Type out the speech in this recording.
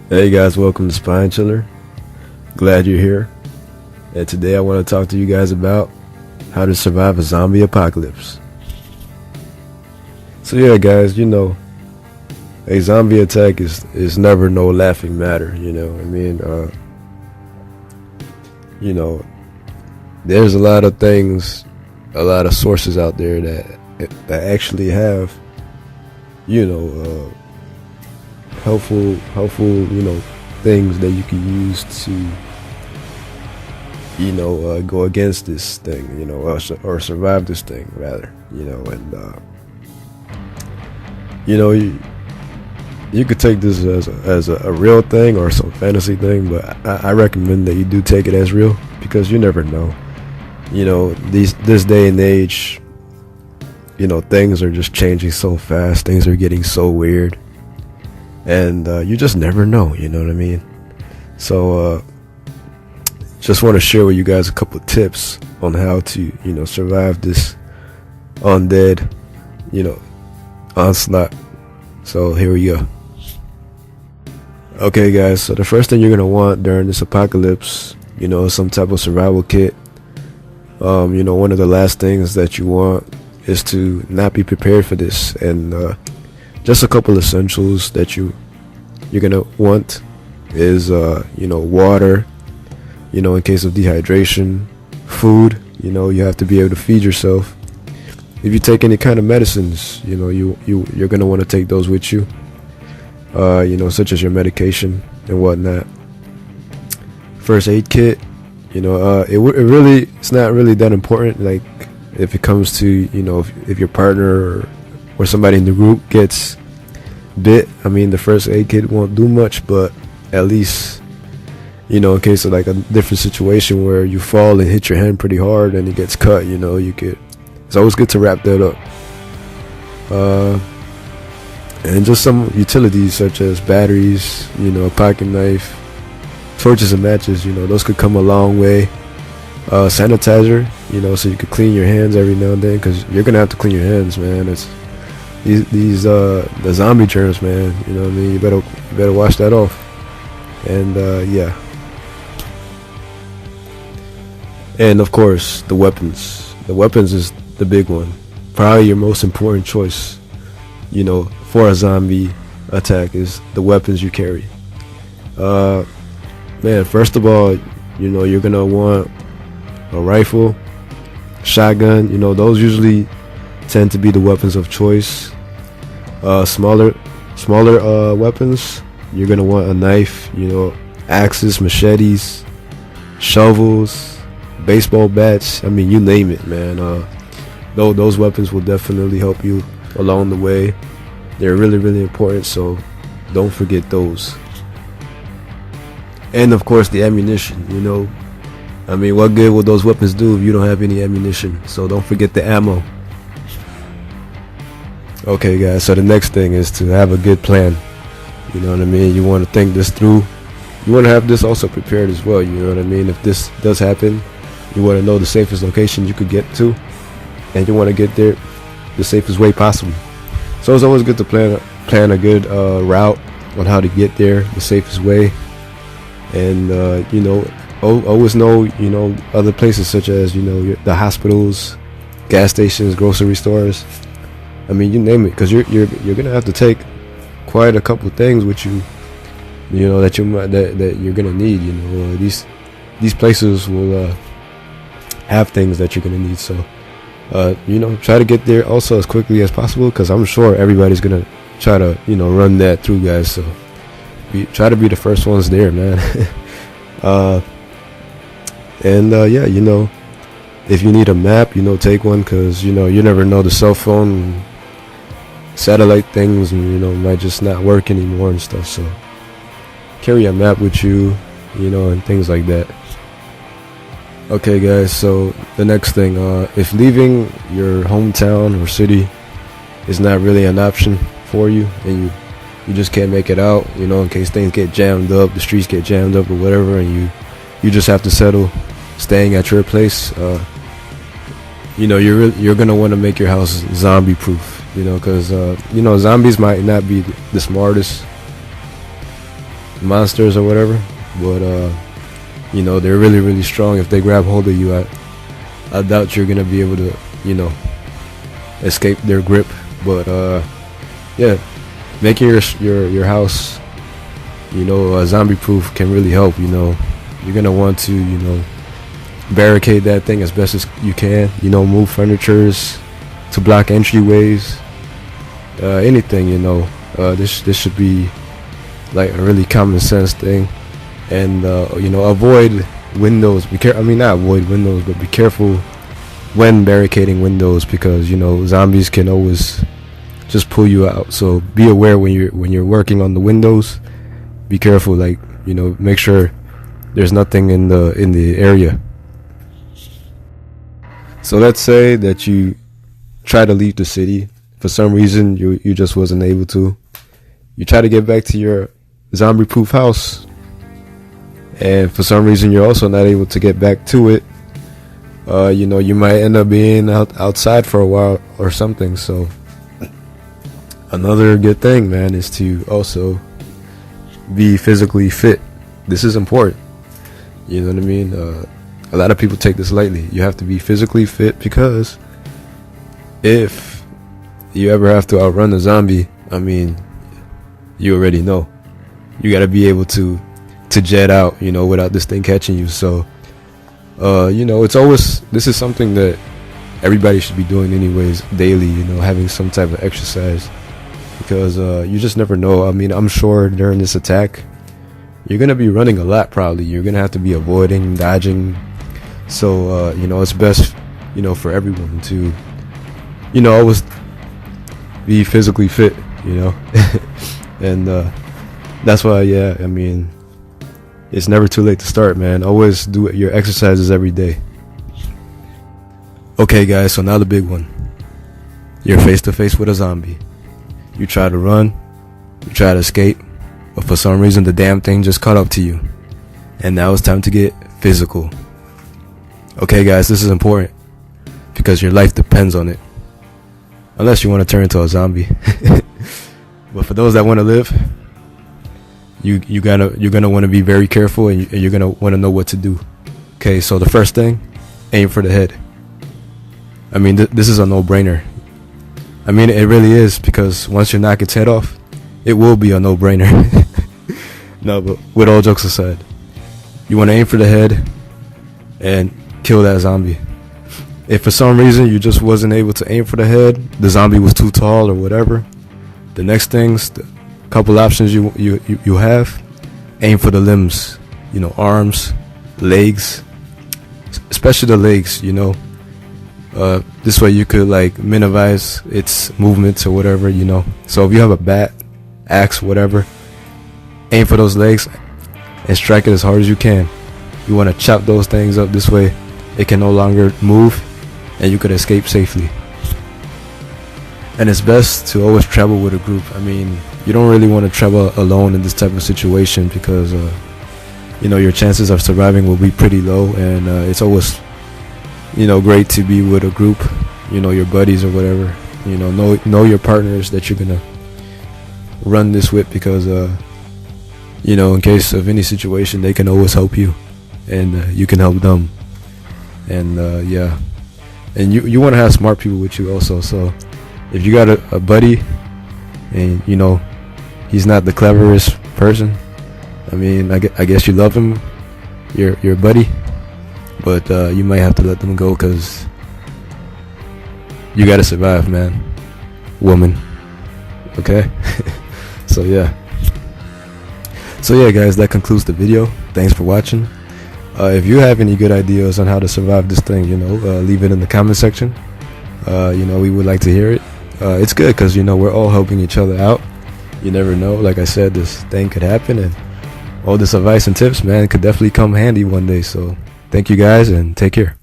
Hey guys, welcome to Spine Chiller. Glad you're here. And today I want to talk to you guys about how to survive a zombie apocalypse. So yeah guys, a zombie attack is never no laughing matter, there's a lot of things, a lot of sources out there that actually have, helpful, things that you can use to, go against this thing, or survive this thing rather, you could take this as a real thing or some fantasy thing, but I recommend that you do take it as real because you never know. This day and age, things are just changing so fast. Things are getting so weird. And you just never know, you know what I mean? So just want to share with you guys a couple of tips on how to, survive this undead, onslaught. So here we go. Okay guys, so the first thing you're going to want during this apocalypse, is some type of survival kit. One of the last things that you want is to not be prepared for this, and just a couple essentials that you're gonna want is water, in case of dehydration, food, you have to be able to feed yourself. If you take any kind of medicines, you're gonna want to take those with you, such as your medication and whatnot. First aid kit, it's not really that important, like if it comes to if your partner or somebody in the group gets bit. I mean, the first aid kit won't do much, but at least in case of like a different situation where you fall and hit your hand pretty hard and it gets cut, it's always good to wrap that up. And just some utilities such as batteries, a pocket knife, torches and matches, those could come a long way. Sanitizer, so you could clean your hands every now and then, because you're gonna have to clean your hands, man. It's these the zombie germs, man. You know what I mean? You better wash that off. And yeah. And of course, the weapons. The weapons is the big one. Probably your most important choice, for a zombie attack, is the weapons you carry. Man, first of all, you're gonna want a rifle, shotgun. Those usually tend to be the weapons of choice. Smaller weapons, you're gonna want a knife, axes, machetes, shovels, baseball bats. I mean, you name it, man. Those weapons will definitely help you along the way. They're really, really important, so don't forget those. And of course, the ammunition. I mean, what good will those weapons do if you don't have any ammunition? So don't forget the ammo. Okay guys, so the next thing is to have a good plan. You know what I mean? You want to think this through. You want to have this also prepared as well. You know what I mean? If this does happen, you want to know the safest location you could get to, and you want to get there the safest way possible. So it's always good to plan a good route on how to get there the safest way. And always know other places such as the hospitals, gas stations, grocery stores. I mean, you name it, because you're gonna have to take quite a couple things with you, that you're gonna need. These places will have things that you're gonna need. So try to get there also as quickly as possible, because I'm sure everybody's gonna try to run that through, guys. So try to be the first ones there, man. Yeah, if you need a map, take one, because you never know, the cell phone, satellite things, might just not work anymore and stuff. So carry a map with you, and things like that. Okay guys, so the next thing, if leaving your hometown or city is not really an option for you, and you just can't make it out, in case things get jammed up, the streets get jammed up or whatever, and you just have to settle staying at your place, you're gonna want to make your house zombie proof, because zombies might not be the smartest, monsters or whatever, but you know, they're really, really strong. If they grab hold of you, I doubt you're gonna be able to, you know, escape their grip. But yeah, making your house, you know, zombie proof can really help. You know, you're gonna want to, you know, barricade that thing as best as you can. You know, move furnitures to block entryways, anything. You know, this should be like a really common sense thing. And you know, avoid windows. I mean, not avoid windows, but be careful when barricading windows, because you know, zombies can always just pull you out. So be aware when you're working on the windows. Be careful, like, you know, make sure there's nothing in the area. So let's say that you try to leave the city. For some reason, you just wasn't able to. You try to get back to your zombie proof house, and for some reason you're also not able to get back to it. You know, you might end up being outside for a while or something. So another good thing, man, is to also be physically fit. This is important. You know what I mean? A lot of people take this lightly. You have to be physically fit, because if you ever have to outrun a zombie, I mean, you already know. You got to be able to jet out, you know, without this thing catching you. So you know, this is something that everybody should be doing anyways, daily, you know, having some type of exercise, because you just never know. I mean, I'm sure during this attack you're gonna be running a lot. Probably you're gonna have to be avoiding, dodging. So you know, it's best, you know, for everyone to, you know, always be physically fit, you know. And that's why, yeah, I mean, it's never too late to start, man. Always do your exercises every day. Okay, guys, so now the big one. You're face to face with a zombie. You try to run, you try to escape, but for some reason the damn thing just caught up to you. And now it's time to get physical. Okay, guys, this is important, because your life depends on it. Unless you want to turn into a zombie. But for those that want to live, you're gonna want to be very careful, and you're gonna want to know what to do. Okay, so the first thing, aim for the head. I mean, this is a no-brainer. I mean, it really is, because once you knock its head off, it will be a no-brainer. No, but with all jokes aside, you want to aim for the head and kill that zombie. If for some reason you just wasn't able to aim for the head, the zombie was too tall or whatever, the next things, the couple options you have, aim for the limbs, you know, arms, legs, especially the legs, you know. This way you could like minimize its movements or whatever, you know. So if you have a bat, axe, whatever, aim for those legs and strike it as hard as you can. You want to chop those things up. This way it can no longer move and you could escape safely. And it's best to always travel with a group. I mean, you don't really want to travel alone in this type of situation, because you know, your chances of surviving will be pretty low. And it's always, you know, great to be with a group, you know, your buddies or whatever. You know your partners that you're gonna run this with, because you know, in case of any situation, they can always help you, and you can help them. And yeah, and you want to have smart people with you also. So if you got a buddy and you know he's not the cleverest person, I mean, I guess you love him, your buddy, but you might have to let them go, because you gotta survive, man, woman. Okay. So yeah, guys, that concludes the video. Thanks for watching. If you have any good ideas on how to survive this thing, you know, leave it in the comment section. You know, we would like to hear it. It's good, because you know, we're all helping each other out. You never know, like I said, this thing could happen, and all this advice and tips, man, could definitely come handy one day. So thank you guys, and take care.